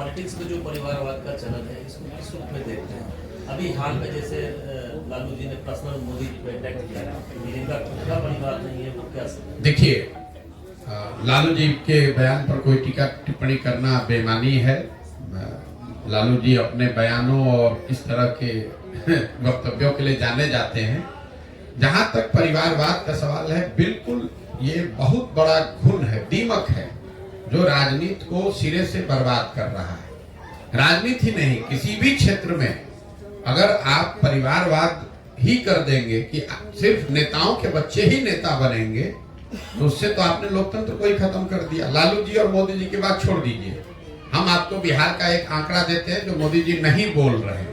Politics में जो परिवारवाद का चलन है इसको किस रूप में देखते हैं? अभी हाल में जैसे लालू जी ने पर्सनल मोदी पे अटैक किया, इनका खुद का परिवार नहीं है, वो क्या देखिए, लालू जी के बयान पर कोई टीका टिप्पणी करना बेईमानी है। लालू जी अपने बयानों और इस तरह के वक्तव्यों के लिए जाने जाते हैं। जहां तक परिवारवाद का सवाल है, बिल्कुल ये बहुत बड़ा घुन है, दीमक है, जो राजनीति को सिरे से बर्बाद कर रहा है। राजनीति ही नहीं, किसी भी क्षेत्र में अगर आप परिवारवाद ही कर देंगे कि सिर्फ नेताओं के बच्चे ही नेता बनेंगे, तो उससे तो आपने लोकतंत्र को ही खत्म कर दिया। लालू जी और मोदी जी की बात छोड़ दीजिए, हम आपको बिहार का एक आंकड़ा देते हैं जो मोदी जी नहीं बोल रहे हैं।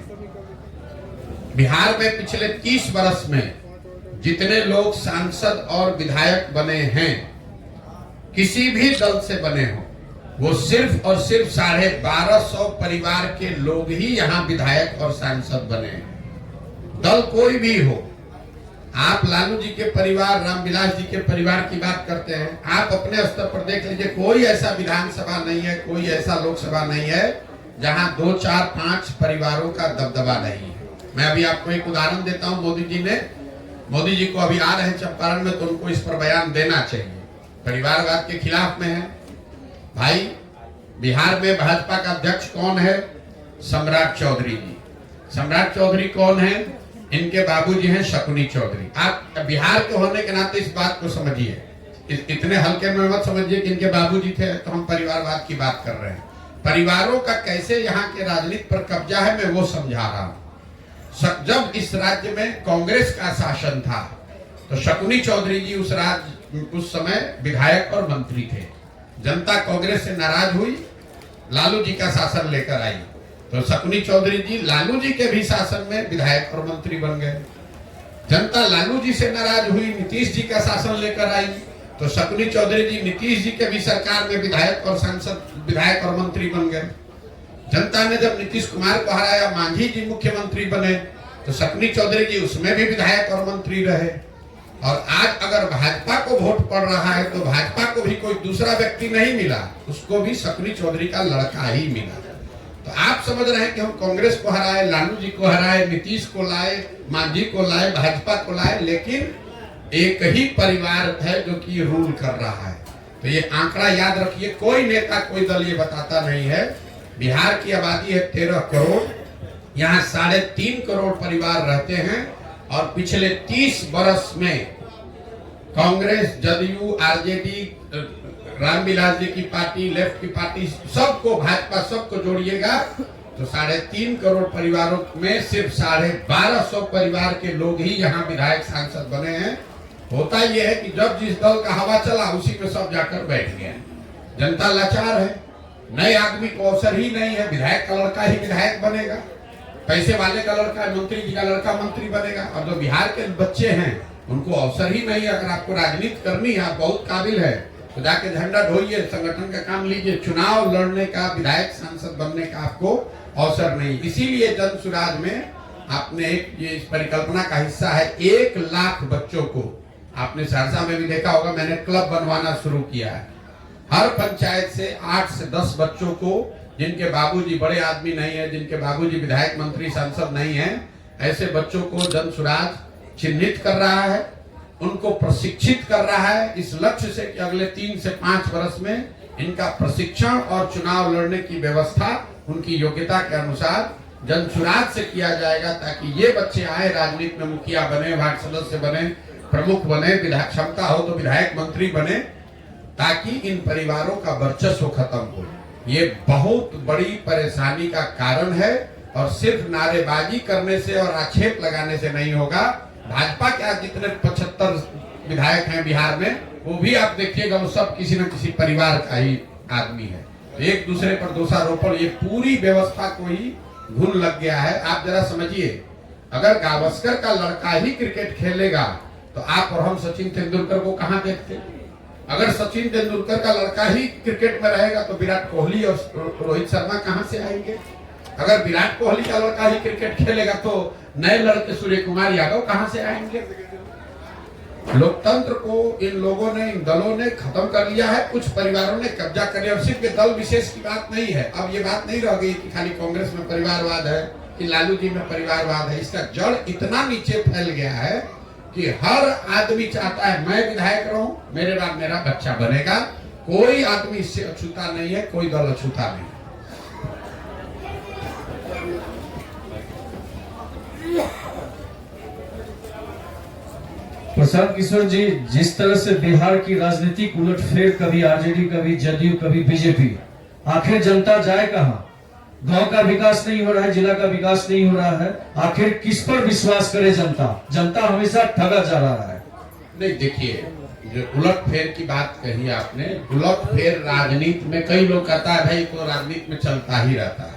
बिहार में पिछले 30 वर्ष में जितने लोग सांसद और विधायक बने हैं, किसी भी दल से बने हो, वो सिर्फ और सिर्फ 1250 परिवार के लोग ही यहाँ विधायक और सांसद बने हैं। दल कोई भी हो, आप लालू जी के परिवार, रामविलास जी के परिवार की बात करते हैं, आप अपने स्तर पर देख लीजिए, कोई ऐसा विधानसभा नहीं है, कोई ऐसा लोकसभा नहीं है जहां 2, 4, 5 परिवारों का दबदबा नहीं है। मैं अभी आपको एक उदाहरण देता हूं। मोदी जी को अभी आ रहे हैं चंपारण में, तो उनको इस पर बयान देना चाहिए। परिवारवाद के खिलाफ में है भाई। बिहार में भाजपा का अध्यक्ष कौन है? सम्राट चौधरी जी। सम्राट चौधरी कौन है? इनके बाबूजी हैं शकुनी चौधरी। आप बिहार के होने के नाते इस बात को समझिए, इतने हल्के में मत समझिए कि इनके बाबूजी थे तो हम परिवारवाद की बात कर रहे हैं। परिवारों का कैसे यहाँ के राजनीति पर कब्जा है, मैं वो समझा रहा हूँ। जब इस राज्य में कांग्रेस का शासन था तो शकुनी चौधरी जी उस समय विधायक और मंत्री थे। जनता कांग्रेस से नाराज हुई, लालू जी का शासन लेकर आई, तो शकुनी चौधरी जी लालू जी के भी शासन में विधायक और मंत्री बन गए। जनता लालू जी से नाराज हुई, नीतीश जी का शासन लेकर आई, तो शकुनी चौधरी जी नीतीश जी के भी सरकार में विधायक और सांसद, विधायक और मंत्री बन गए। जनता ने जब नीतीश कुमार को हराया, मांझी जी मुख्यमंत्री बने, तो शकुनी चौधरी जी उसमें भी विधायक और मंत्री रहे। और आज अगर भाजपा को वोट पड़ रहा है तो भाजपा को भी कोई दूसरा व्यक्ति नहीं मिला, उसको भी शकुनी चौधरी का लड़का ही मिला। तो आप समझ रहे हैं कि हम कांग्रेस को हराए, लालू जी को हराए, नीतीश को लाए, मांझी को लाए, भाजपा को लाए, लेकिन एक ही परिवार है जो कि रूल कर रहा है। तो ये आंकड़ा याद रखिए, कोई नेता, कोई दल ये बताता नहीं है। बिहार की आबादी है 13 करोड़, यहाँ 3.5 करोड़ परिवार रहते हैं, और पिछले 30 वर्ष में कांग्रेस, जदयू, आरजेडी, रामविलास जी की पार्टी, लेफ्ट की पार्टी, सबको, भाजपा, सबको जोड़िएगा तो 3.5 करोड़ परिवारों में सिर्फ 1250 परिवार के लोग ही यहाँ विधायक सांसद बने हैं। होता यह है कि जब जिस दल का हवा चला उसी में सब जाकर बैठ गए। जनता लाचार है, नए आदमी को अवसर ही नहीं है। विधायक का लड़का ही विधायक बनेगा, पैसे वाले का लड़का, मंत्री जी का लड़का मंत्री बनेगा, और जो बिहार के बच्चे हैं उनको अवसर ही नहीं है। अगर आपको राजनीति करनी है, आप बहुत काबिल है, तो जाके झंडा ढोइए, संगठन का काम लीजिए। चुनाव लड़ने का, विधायक सांसद बनने का आपको अवसर नहीं। इसीलिए जन सुराज में आपने ये इस परिकल्पना का हिस्सा है, 1 लाख बच्चों को, आपने सहरसा में भी देखा होगा, मैंने क्लब बनवाना शुरू किया है। हर पंचायत से 8 से 10 बच्चों को, जिनके बाबूजी बड़े आदमी नहीं है, जिनके बाबूजी विधायक, मंत्री, सांसद नहीं है, ऐसे बच्चों को जन सुराज चिन्हित कर रहा है, उनको प्रशिक्षित कर रहा है, इस लक्ष्य से कि अगले 3 से 5 वर्ष में इनका प्रशिक्षण और चुनाव लड़ने की व्यवस्था उनकी योग्यता के अनुसार जन सुराज से किया जाएगा, ताकि ये बच्चे आए, राजनीति में मुखिया बने, वार्ड सदस्य बने, प्रमुख बने, विधायक क्षमता हो तो विधायक, मंत्री बने, ताकि इन परिवारों का वर्चस्व खत्म हो। ये बहुत बड़ी परेशानी का कारण है, और सिर्फ नारेबाजी करने से और आक्षेप लगाने से नहीं होगा। भाजपा के आज जितने 75 विधायक हैं बिहार में, वो भी आप देखिएगा, वो सब किसी न किसी परिवार का ही आदमी है। तो एक दूसरे पर दोषारोपण, ये पूरी व्यवस्था को ही घुन लग गया है। आप जरा समझिए, अगर गावस्कर का लड़का ही क्रिकेट खेलेगा तो आप और हम सचिन तेंदुलकर को कहाँ देखते? अगर सचिन तेंदुलकर का लड़का ही क्रिकेट में रहेगा तो विराट कोहली और रोहित शर्मा कहां से आएंगे? अगर विराट कोहली का लड़का ही क्रिकेट खेलेगा तो नए लड़के सूर्य कुमार यादव कहां से आएंगे? लोकतंत्र को इन लोगों ने, इन दलों ने खत्म कर लिया है। कुछ परिवारों ने कब्जा कर लिया। और सिर्फ ये दल विशेष की बात नहीं है। अब ये बात नहीं रह गई कि खाली कांग्रेस में परिवारवाद है कि लालू जी में परिवारवाद है। इसका जड़ इतना नीचे फैल गया है कि हर आदमी चाहता है मैं विधायक रहूं, मेरे बाद मेरा बच्चा बनेगा। कोई आदमी इससे अछूता नहीं है, कोई दल अछूता नहीं है। प्रशांत किशोर जी, जिस तरह से बिहार की राजनीतिक उलटफेर, कभी आरजेडी, कभी जदयू, कभी बीजेपी, आखिर जनता जाए कहां? गांव का विकास नहीं हो रहा है, जिला का विकास नहीं हो रहा है, आखिर किस पर विश्वास करे जनता? जनता हमेशा ठगा जा रहा है। नहीं, देखिए, जो उलटफेर की बात कही आपने, उलटफेर राजनीति में कई लोग कहता है भाई तो राजनीति में चलता ही रहता है।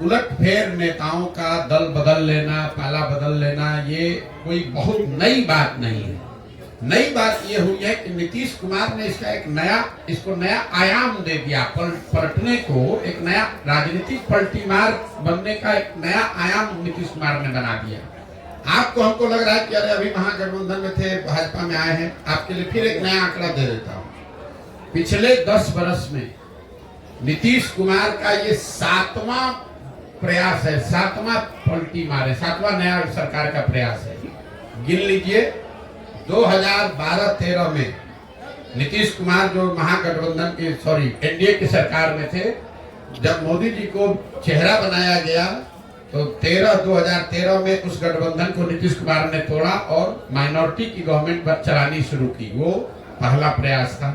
उलटफेर नेताओं का दल बदल लेना, पाला बदल लेना, ये कोई बहुत नई बात नहीं है। नई बात ये हुई है कि नीतीश कुमार ने इसको नया आयाम दे दिया। पलटने को एक नया राजनीतिक पलटीमार बनने का एक नया आयाम नीतीश कुमार ने बना दिया। आपको हमको लग रहा है कि अरे अभी महागठबंधन में थे, भाजपा में आए हैं। आपके लिए फिर एक नया आंकड़ा दे देता हूं। पिछले 10 वर्ष में नीतीश कुमार का ये 7वां प्रयास है, 7वां पलटी मारे, 7वां नया सरकार का प्रयास है। गिन लीजिए, 2012-13 में नीतीश कुमार जो महागठबंधन की एनडीए की सरकार में थे, जब मोदी जी को चेहरा बनाया गया तो 2013 में उस गठबंधन को नीतीश कुमार ने तोड़ा और माइनॉरिटी की गवर्नमेंट चलानी शुरू की। वो पहला प्रयास था।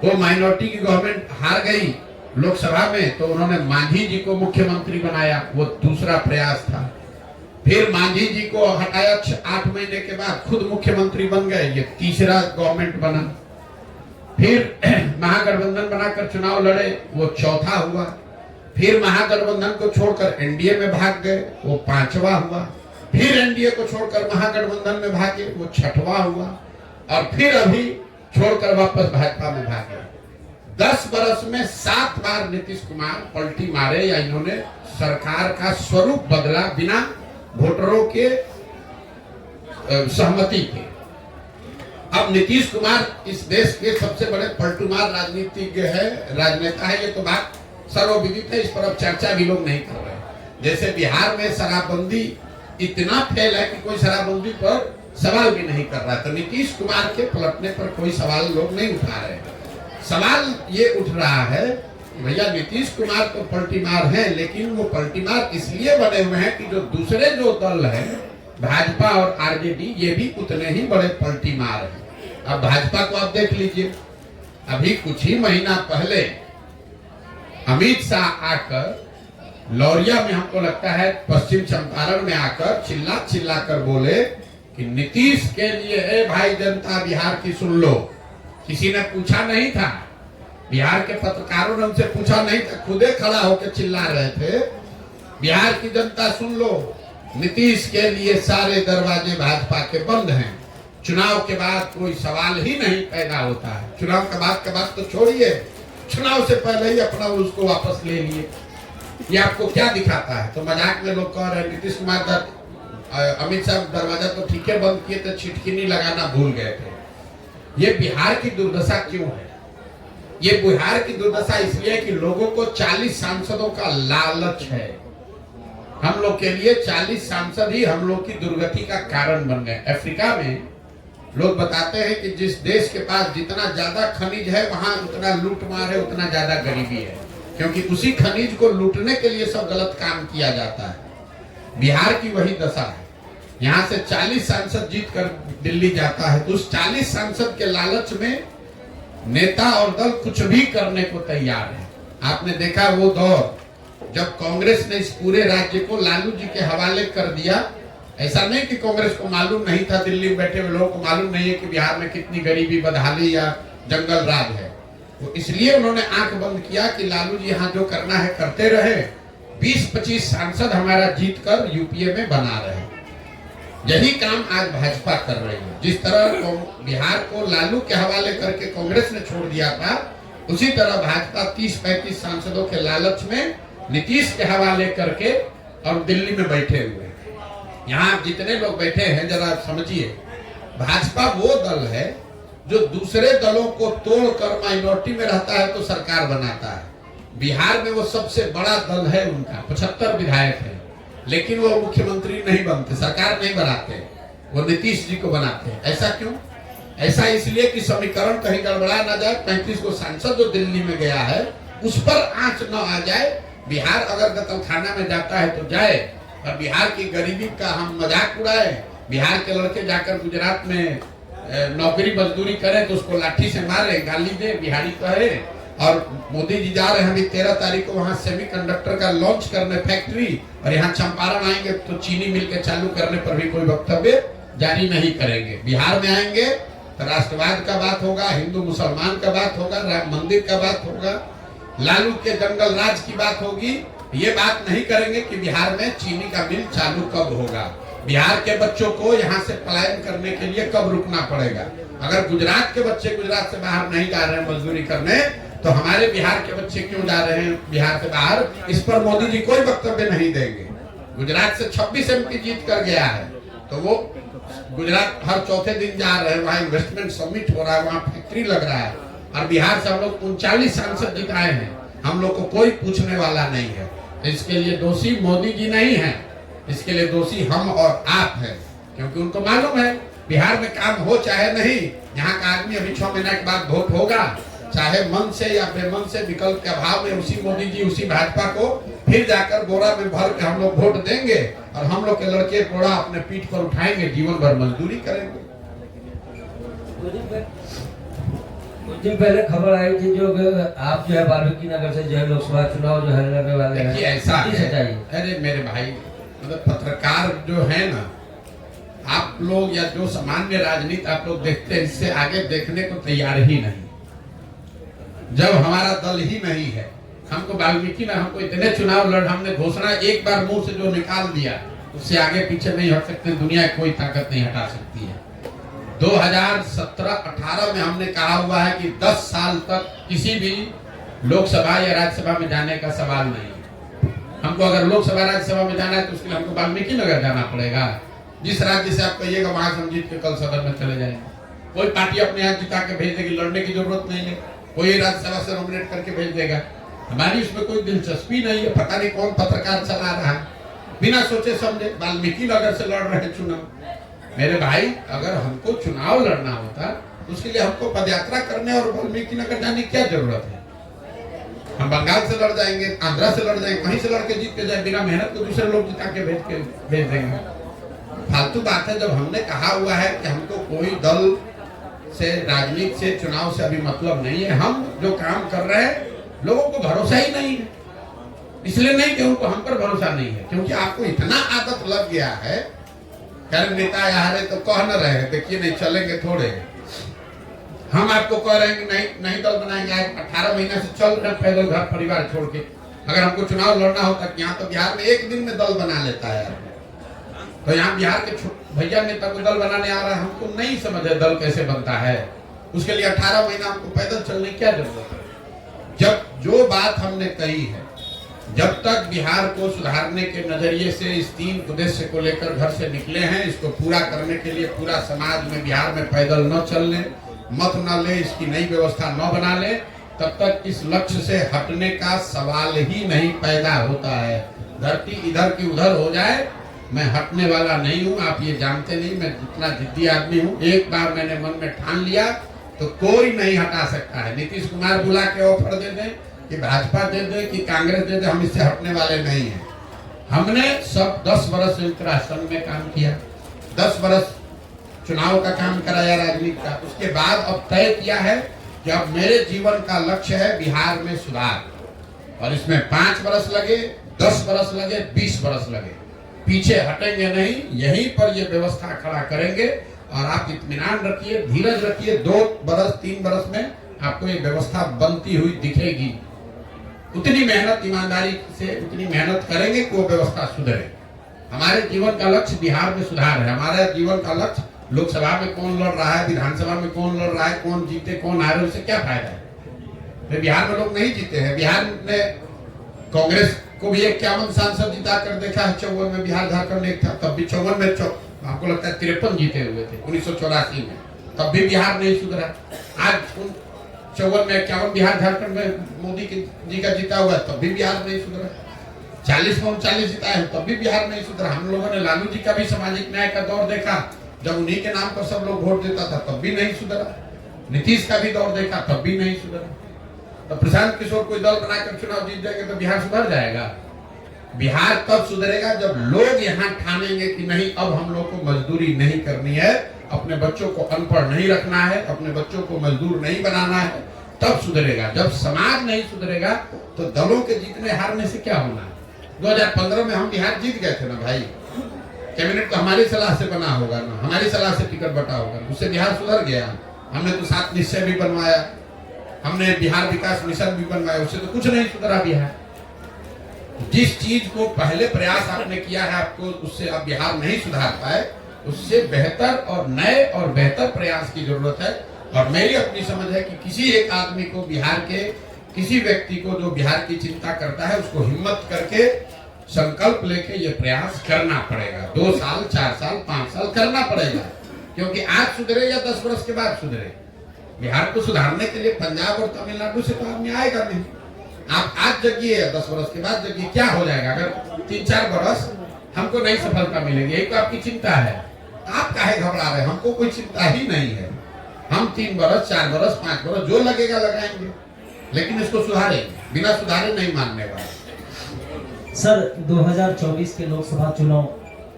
वो माइनॉरिटी की गवर्नमेंट हार गई लोकसभा में, तो उन्होंने मांझी जी को मुख्यमंत्री बनाया। वो दूसरा प्रयास था। फिर मांझी जी को हटाया, 8 महीने के बाद खुद मुख्यमंत्री बन गए। ये तीसरा गवर्नमेंट बना। फिर महागठबंधन बनाकर चुनाव लड़े, वो चौथा हुआ। फिर महागठबंधन को छोड़कर एनडीए में भाग गए, वो 5वां हुआ। फिर एनडीए को छोड़कर महागठबंधन में भागे, वो 6वां हुआ। और फिर अभी छोड़कर वापस भाजपा में भागे। 10 वर्ष में 7 बार नीतीश कुमार पलटी मारे, या इन्होंने सरकार का स्वरूप बदला बिना वोटरों के सहमति के। अब नीतीश कुमार इस देश के सबसे बड़े पलटूमार राजनीतिज्ञ है, राजनेता है। ये तो बात सर्वविदित है, इस पर अब चर्चा भी लोग नहीं कर रहे। जैसे बिहार में शराबबंदी इतना फेल है कि कोई शराबबंदी पर सवाल भी नहीं कर रहा, तो नीतीश कुमार के पलटने पर कोई सवाल लोग नहीं उठा रहे। सवाल ये उठ रहा है कि भैया नीतीश कुमार तो पलटीमार हैं, लेकिन वो पलटीमार इसलिए बने हुए हैं कि जो दूसरे जो दल है, भाजपा और आरजेडी, ये भी उतने ही बड़े पलटीमार हैं। अब भाजपा को आप देख लीजिए, अभी कुछ ही महीना पहले अमित शाह आकर लौरिया में, हमको लगता है पश्चिम चंपारण में आकर चिल्ला कर बोले कि नीतीश के लिए है भाई जनता बिहार की सुन लो। किसी ने पूछा नहीं था, बिहार के पत्रकारों ने उनसे पूछा नहीं था, खुदे खड़ा होकर चिल्ला रहे थे, बिहार की जनता सुन लो, नीतीश के लिए सारे दरवाजे भाजपा के बंद हैं। चुनाव के बाद कोई सवाल ही नहीं पैदा होता है। चुनाव के बाद तो छोड़िए, चुनाव से पहले ही अपना उसको वापस ले लिए। ये आपको क्या दिखाता है? तो मजाक में लोग कह रहे हैं नीतीश कुमार अमित शाह दरवाजा तो ठीक है बंद किए थे, छिटकिनी लगाना भूल गए थे। ये बिहार की दुर्दशा क्यों है? ये बिहार की दुर्दशा इसलिए कि लोगों को 40 सांसदों का लालच है। हम लोग के लिए 40 सांसद ही हम लोग की दुर्गति का कारण बन गए। अफ्रीका में लोग बताते हैं कि जिस देश के पास जितना ज्यादा खनिज है, वहां उतना लूटमार है, उतना ज्यादा गरीबी है, क्योंकि उसी खनिज को लूटने के लिए सब गलत काम किया जाता है। बिहार की वही दशा है। यहाँ से 40 सांसद जीत कर दिल्ली जाता है, तो उस 40 सांसद के लालच में नेता और दल कुछ भी करने को तैयार है। आपने देखा वो दौर जब कांग्रेस ने इस पूरे राज्य को लालू जी के हवाले कर दिया। ऐसा नहीं कि कांग्रेस को मालूम नहीं था, दिल्ली में बैठे हुए लोगों को मालूम नहीं है कि बिहार में कितनी गरीबी, बदहाली या जंगल राज है। तो इसलिए उन्होंने आंख बंद किया कि लालू जी यहाँ जो करना है करते रहे, 20-25 सांसद हमारा जीत कर यूपीए में बना रहे। यही काम आज भाजपा कर रही है। जिस तरह बिहार को लालू के हवाले करके कांग्रेस ने छोड़ दिया था, उसी तरह भाजपा 30-35 सांसदों के लालच में नीतीश के हवाले करके और दिल्ली में बैठे हुए। यहाँ जितने लोग बैठे हैं जरा समझिए, भाजपा वो दल है जो दूसरे दलों को तोड़कर माइनॉरिटी में रहता है तो सरकार बनाता है। बिहार में वो सबसे बड़ा दल है, उनका 75 विधायक है, लेकिन वो मुख्यमंत्री नहीं बनते, सरकार नहीं बनाते, वो नीतीश जी को बनाते हैं। ऐसा क्यों? ऐसा इसलिए कि समीकरण कहीं गड़बड़ा ना जाए। 35 को सांसद जो दिल्ली में गया है उस पर आंच न आ जाए। बिहार अगर कत्लखाना में जाता है तो जाए, और बिहार की गरीबी का हम मजाक उड़ाए। बिहार के लड़के जाकर गुजरात में नौकरी मजदूरी करें तो उसको लाठी से मारे, गाली दे, बिहारी कहे। और मोदी जी जा रहे हैं अभी 13 तारीख को वहां सेमीकंडक्टर का लॉन्च करने फैक्ट्री, और यहाँ चंपारण आएंगे तो चीनी मिल के चालू करने पर भी कोई वक्तव्य जारी नहीं करेंगे। बिहार में आएंगे तो राष्ट्रवाद का बात होगा, हिंदू मुसलमान का बात होगा, राम मंदिर का बात होगा, लालू के जंगल राज की बात होगी। ये बात नहीं करेंगे कि बिहार में चीनी का मिल चालू कब होगा, बिहार के बच्चों को यहाँ से पलायन करने के लिए कब रुकना पड़ेगा। अगर गुजरात के बच्चे गुजरात से बाहर नहीं जा रहे हैं मजदूरी करने, तो हमारे बिहार के बच्चे क्यों जा रहे हैं बिहार से बाहर, इस पर मोदी जी कोई वक्तव्य नहीं देंगे। गुजरात से 26 MP जीत कर गया है, तो वो गुजरात हर चौथे दिन जा रहे हैं, वहाँ इन्वेस्टमेंट समिट हो रहा है, वहाँ फैक्ट्री लग रहा है। और बिहार से हम लोग 39 सांसद जिताए हैं, हम लोग को कोई पूछने वाला नहीं है। इसके लिए दोषी मोदी जी नहीं है, इसके लिए दोषी हम और आप हैं, क्योंकि उनको मालूम है बिहार में काम हो चाहे नहीं, यहाँ का आदमी अभी 6 महीने के बाद वोट होगा, चाहे मन से या बेमन से, विकल्प के अभाव में उसी मोदी जी उसी भाजपा को फिर जाकर बोरा में भर के हम लोग वोट देंगे, और हम लोग के लड़के बोरा अपने पीठ पर उठाएंगे, जीवन भर मजदूरी करेंगे। कुछ दिन पहले खबर आई थी जो आप जो है वाल्मीकि नगर से जो है लोकसभा चुनाव जो है लड़ने वाले हैं, ऐसा है। अरे मेरे भाई, मतलब पत्रकार जो है ना, आप लोग या जो सामान्य राजनीति आप लोग देखते हैं, इससे आगे देखने को तैयार ही नहीं। जब हमारा दल ही नहीं है, हमको वाल्मीकि में हमको इतने चुनाव लड़, हमने घोषणा एक बार मुंह से जो निकाल दिया उससे आगे पीछे नहीं हट सकते, दुनिया कोई ताकत नहीं हटा सकती है। 2017-18 में हमने कहा हुआ है कि 10 साल तक किसी भी लोकसभा या राज्यसभा में जाने का सवाल नहीं है। हमको अगर लोकसभा राज्यसभा में जाना है तो उसके लिए हमको वाल्मीकि नगर जाना पड़ेगा। जिस राज्य से आप कहिएगा वहां से हम जीत के कल सदन में चले जाएंगे। कोई पार्टी अपने यहाँ जिता के भेज देगी, लड़ने की जरूरत नहीं है, कोई राज्यसभा से नॉमिनेट करके भेज देगा। हमारी उसमें कोई दिलचस्पी नहीं है। पता नहीं कौन पत्रकार चला रहा है, बिना सोचे समझे वाल्मीकि नगर से लड़ रहे चुनाव। मेरे भाई, अगर हमको चुनाव लड़ना होता तो उसके लिए हमको पदयात्रा करने और वाल्मीकि नगर जाने की क्या जरूरत है? हम बंगाल से लड़ जाएंगे, आंध्रा से लड़ जाएंगे, वहीं से लड़ के जीत के जाए, बिना मेहनत को दूसरे लोग जिता के भेज देंगे। फालतू बात है। जब हमने कहा हुआ है कि हमको कोई दल से, राजनीति से, चुनाव से अभी मतलब नहीं है, हम जो काम कर रहे हैं लोगों को भरोसा ही नहीं है। इसलिए नहीं कि उनको हम पर भरोसा नहीं है, क्योंकि आपको इतना आदत लग गया है। कर नेता यहाँ रहे तो कह न रहे, देखिए नहीं चलेंगे थोड़े। हम आपको कह रहे हैं कि नहीं दल बनाएंगे। 18 महीने से चल रहे पैदल घर परिवार छोड़ के। अगर हमको चुनाव लड़ना होता, यहाँ तो बिहार में एक दिन में दल बना लेता है। तो यहाँ बिहार के भैया नेता को दल बनाने आ रहा है, हमको नहीं समझ है दल कैसे बनता है। उसके लिए 18 महीना हमको पैदल चलने की क्या जरूरत है? जब जो बात हमने कही है, जब तक बिहार को सुधारने के नजरिए से इस 3 उद्देश्य को लेकर घर से निकले हैं, इसको पूरा करने के लिए पूरा समाज में बिहार में पैदल न चलने, मत न ले, इसकी नई व्यवस्था न बना ले, तब तक इस लक्ष्य से हटने का सवाल ही नहीं पैदा होता है। धरती इधर की उधर हो जाए, मैं हटने वाला नहीं हूँ। आप ये जानते नहीं मैं जितना जिद्दी आदमी हूँ। एक बार मैंने मन में ठान लिया तो कोई नहीं हटा सकता है। नीतीश कुमार बुला के ऑफर दे दे कि भाजपा दे दे कि कांग्रेस दे दे, हम इससे हटने वाले नहीं हैं। हमने सब 10 वर्ष संयुक्त राष्ट्र संघ में काम किया, 10 वर्ष चुनाव का काम कराया राजनीति का। उसके बाद अब तय किया है कि अब मेरे जीवन का लक्ष्य है बिहार में सुधार, और इसमें 5 वर्ष लगे, 10 वर्ष लगे, 20 वर्ष लगे, पीछे हटेंगे नहीं। यहीं पर ये व्यवस्था खड़ा करेंगे। और आप इत्मीनान रखिए, धीरज रखिए, 2 वर्ष 3 वर्ष में आपको ये व्यवस्था बनती हुई दिखेगी। उतनी मेहनत ईमानदारी से उतनी मेहनत करेंगे कि वो व्यवस्था सुधरे। हमारे जीवन का लक्ष्य बिहार में सुधार है। हमारा जीवन का लक्ष्य लोकसभा में कौन लड़ रहा है, विधानसभा में कौन लड़ रहा है, कौन जीते कौन हारे, उससे क्या फायदा है? बिहार में लोग नहीं जीते हैं। बिहार ने कांग्रेस को भी 51 सांसद जिता कर देखा है। 54 में बिहार झारखंड एक था, तब भी 54 में हमको लगता है 53 जीते हुए थे 1984 में, तब भी बिहार नहीं सुधरा। आज 54 में 51 बिहार झारखंड में मोदी जी का जीता हुआ है, तब भी बिहार नहीं सुधरा। 40 में 39 जीता है, तब भी बिहार नहीं सुधरा। हम लोगों ने लालू जी का भी सामाजिक न्याय का दौर देखा, जब उन्हीं के नाम पर सब लोग वोट देता था, तब भी नहीं सुधरा। नीतीश का भी दौर देखा, तब भी नहीं सुधरा। तो प्रशांत किशोर कोई दल बनाकर चुनाव जीत जाएंगे तो बिहार सुधर जाएगा? बिहार तब सुधरेगा जब लोग यहाँ ठानेंगे कि नहीं, अब हम लोग को मजदूरी नहीं करनी है, अपने बच्चों को अनपढ़ नहीं रखना है, अपने बच्चों को मजदूर नहीं बनाना है, तब सुधरेगा। जब समाज नहीं सुधरेगा तो दलों के जीतने हारने से क्या होना है? 2015 में हम बिहार जीत गए थे ना भाई, कैबिनेट तो हमारी सलाह से बना होगा ना, हमारी सलाह से टिकट बटा होगा, उससे बिहार सुधर गया। हमने तो 7 निश्चय भी बनवाया, हमने बिहार विकास मिशन भी बनवाया, उससे तो कुछ नहीं सुधरा बिहार। जिस चीज को पहले प्रयास आपने किया है, आपको उससे आप बिहार नहीं सुधार पाए, उससे बेहतर और नए और बेहतर प्रयास की जरूरत है। और मेरी अपनी समझ है कि किसी एक आदमी को, बिहार के किसी व्यक्ति को जो बिहार की चिंता करता है, उसको हिम्मत करके संकल्प लेके ये प्रयास करना पड़ेगा। 2 साल 4 साल 5 साल करना पड़ेगा, क्योंकि आज सुधरे या 10 वर्ष के बाद सुधरे, बिहार को सुधारने के लिए पंजाब और तमिलनाडु से तो आदमी आएगा नहीं। आप आज जगिए या 10 वर्ष के बाद जगिए, क्या हो जाएगा? अगर 3-4 वर्ष हमको नई सफलता मिलेगी, एक तो आपकी चिंता है, आप काहे घबरा रहे हैं? हमको कोई चिंता ही नहीं है। हम 3 वर्ष 4 वर्ष 5 वर्ष जो लगेगा लगाएंगे, लेकिन इसको सुधारेंगे, बिना सुधारे नहीं मानने वाले। सर 2024 के लोकसभा चुनाव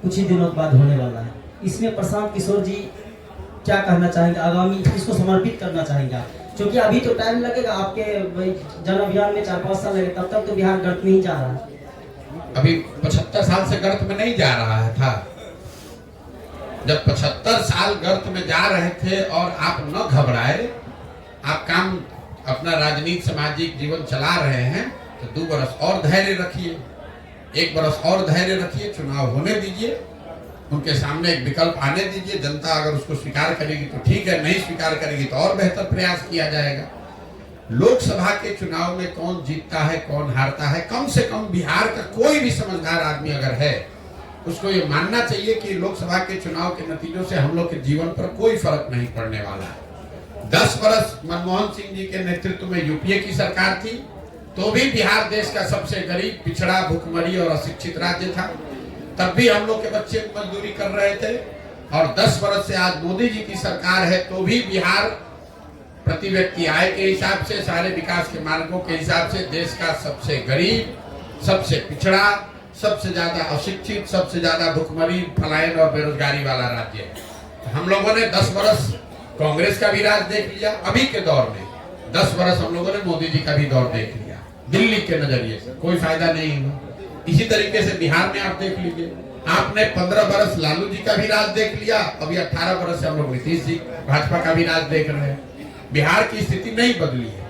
कुछ ही दिनों बाद होने वाला है, इसमें प्रशांत किशोर जी क्या कहना चाहेंगे? आगामी इसको समर्पित करना चाहेंगे आप? क्योंकि अभी तो टाइम लगेगा, आपके जन अभियान में 4-5 साल लगे, तब तक तो बिहार गर्त में ही जा रहा है। अभी 75 साल से गर्त में नहीं जा रहा है था। जब 75 साल गर्त में जा रहे थे और आप न घबराए, आप काम अपना राजनीति सामाजिक जीवन चला रहे हैं, तो 2 वर्ष और धैर्य रखिए, 1 वर्ष और धैर्य रखिए, चुनाव होने दीजिए, उनके सामने एक विकल्प आने दीजिए। जनता अगर उसको स्वीकार करेगी तो ठीक है, नहीं स्वीकार करेगी तो और बेहतर प्रयास किया जाएगा। लोकसभा के चुनाव में कौन जीतता है कौन हारता है, कम से कम बिहार का कोई भी समझदार आदमी अगर है, उसको ये मानना चाहिए कि लोकसभा के चुनाव के नतीजों से हम लोग के जीवन पर कोई फर्क नहीं पड़ने वाला है। 10 वर्ष मनमोहन सिंह जी के नेतृत्व में यूपीए की सरकार थी, तो भी बिहार देश का सबसे गरीब, पिछड़ा, भुखमरी और अशिक्षित राज्य था। तब भी हम लोग के बच्चे मजदूरी कर रहे थे। और 10 वर्ष से आज मोदी जी की सरकार है, तो भी बिहार प्रति व्यक्ति आय के हिसाब से, सारे विकास के मार्गों के हिसाब से देश का सबसे गरीब, सबसे पिछड़ा, सबसे ज्यादा अशिक्षित, सबसे ज्यादा भुखमरी, पलायन और बेरोजगारी वाला राज्य है। हम लोगों ने 10 वर्ष कांग्रेस का भी राज देख लिया, अभी के दौर में 10 वर्ष हम लोगों ने मोदी जी का भी दौर देख लिया। दिल्ली के नजरिए से कोई फायदा नहीं हुआ। इसी तरीके से बिहार में आप देख लीजिए, आपने 15 वर्ष लालू जी का भी राज देख लिया, अभी 18 वर्ष से हम लोग नीतीश जी भाजपा का भी राज देख रहे हैं। बिहार की स्थिति नहीं बदली है।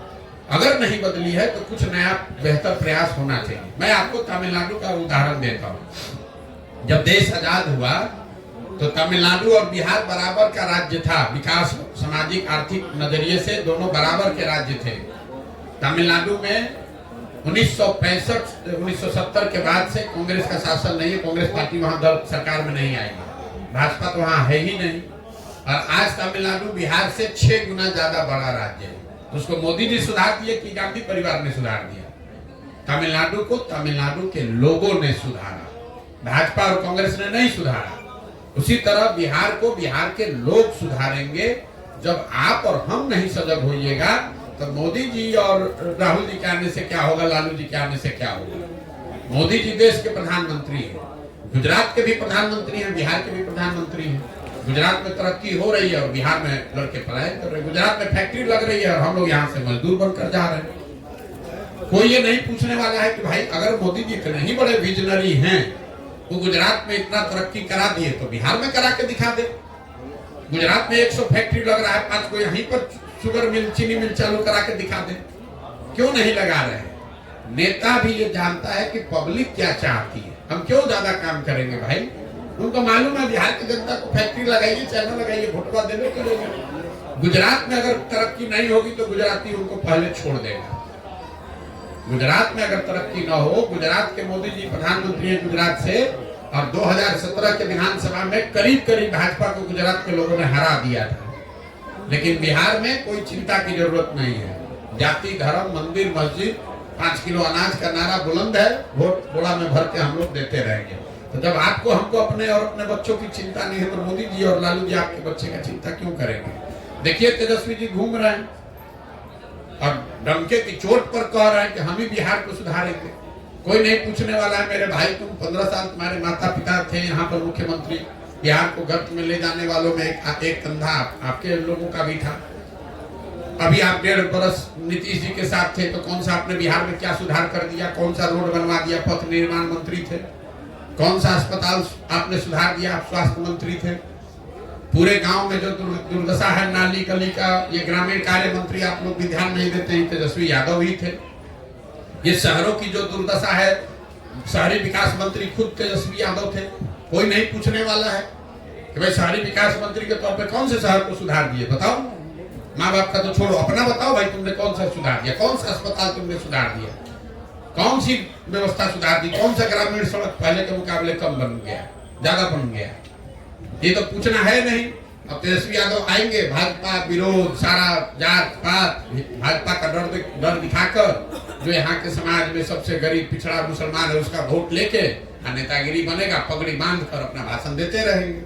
अगर नहीं बदली है तो कुछ नया बेहतर प्रयास होना चाहिए। मैं आपको तमिलनाडु का उदाहरण देता हूँ। जब देश आजाद हुआ तो तमिलनाडु और बिहार बराबर का राज्य था, विकास, सामाजिक, आर्थिक नजरिए से दोनों बराबर के राज्य थे। तमिलनाडु में 1970 के बाद से कांग्रेस का शासन नहीं है, कांग्रेस पार्टी वहां सरकार में नहीं आएगी, भाजपा तो वहां है ही नहीं। और आज तमिलनाडु बिहार से 6 गुना ज्यादा बड़ा राज्य है। तो उसको मोदी जी सुधार दिए कि गांधी परिवार ने सुधार दिया? तमिलनाडु को तमिलनाडु के लोगों ने सुधारा, भाजपा और कांग्रेस ने नहीं सुधारा। उसी तरह बिहार को बिहार के लोग सुधारेंगे। जब आप और हम नहीं सजग होइएगा तो मोदी जी और राहुल जी के आने से क्या होगा, लालू जी के आने से क्या होगा? मोदी जी देश के प्रधानमंत्री हैं, गुजरात के भी प्रधानमंत्री हैं, बिहार के भी प्रधानमंत्री हैं। गुजरात में तरक्की हो रही है और बिहार में लड़के पलायन कर रहे हैं। गुजरात में फैक्ट्री लग रही है और हम लोग यहाँ से मजदूर बनकर जा रहे हैं। कोई ये नहीं पूछने वाला है कि भाई अगर मोदी जी इतने ही बड़े विजनरी हैं, वो गुजरात में इतना तरक्की करा दिए तो बिहार में करा के दिखा दे। गुजरात में 100 फैक्ट्री लग रहा है, 5 को यहीं पर शुगर मिल, चीनी मिल चालू करा के दिखा दे। क्यों नहीं लगा रहे? नेता भी ये जानता है कि पब्लिक क्या चाहती है, हम क्यों ज्यादा काम करेंगे भाई। उनको मालूम है बिहार की जनता को फैक्ट्री लगाइए, चाइना लगाइए, भोटवा देने करेंगे। गुजरात में अगर तरक्की नहीं होगी तो गुजराती उनको पहले छोड़ देगा। गुजरात में अगर तरक्की न हो, गुजरात के मोदी जी प्रधानमंत्री हैं गुजरात से, और 2017 के विधानसभा में करीब करीब भाजपा को गुजरात के लोगों ने हरा दिया था। लेकिन बिहार में कोई चिंता की जरूरत नहीं है। जाति, धर्म, मंदिर, मस्जिद, 5 किलो अनाज का नारा बुलंद है, वोट बोड़ा में भर के हम लोग देते रहेंगे। तो जब आपको हमको अपने और अपने बच्चों की चिंता नहीं है तो मोदी जी और लालू जी आपके बच्चे का चिंता क्यों करेंगे? देखिए तेजस्वी जी घूम रहे हैं और डंके की चोट पर कह रहे हैं कि हम ही बिहार को सुधारेंगे। कोई नहीं पूछने वाला है मेरे भाई, तुम 15 साल तुम्हारे माता पिता थे यहाँ पर मुख्यमंत्री, बिहार को गर्त में ले जाने वालों में एक कंधा आपके लोगों का भी था। अभी आप 1.5 बरस नीतीश जी के साथ थे तो कौन सा आपने बिहार में क्या सुधार कर दिया? कौन सा रोड बनवा दिया? पथ निर्माण मंत्री थे। कौन सा अस्पताल आपने सुधार दिया? आप स्वास्थ्य मंत्री थे। पूरे गांव में जो दुर्दशा है नाली गली का, ये ग्रामीण कार्य मंत्री आप लोग भी ध्यान नहीं देते हैं, तेजस्वी यादव ही थे। ये शहरों की जो दुर्दशा है, शहरी विकास मंत्री खुद तेजस्वी यादव थे। कोई नहीं पूछने वाला है कि भाई शहरी विकास मंत्री के तौर पे कौन से शहर को सुधार दिए? बताओ, माँ बाप का तो छोड़ो, अपना बताओ भाई, तुमने कौन सा सुधार दिया? कौन सा अस्पताल तुमने सुधार दिया? कौन सी व्यवस्था सुधार दी? कौन सा ग्रामीण सड़क पहले के मुकाबले कम बन गया, ज्यादा बन गया? ये तो पूछना है नहीं। अब तेजस्वी यादव आएंगे, भाजपा विरोध, सारा जात पात, भाजपा का डर दिखाकर जो यहाँ के समाज में सबसे गरीब पिछड़ा मुसलमान है उसका वोट लेके नेतागिरी बनेगा, पगड़ी बांध कर अपना भाषण देते रहेंगे।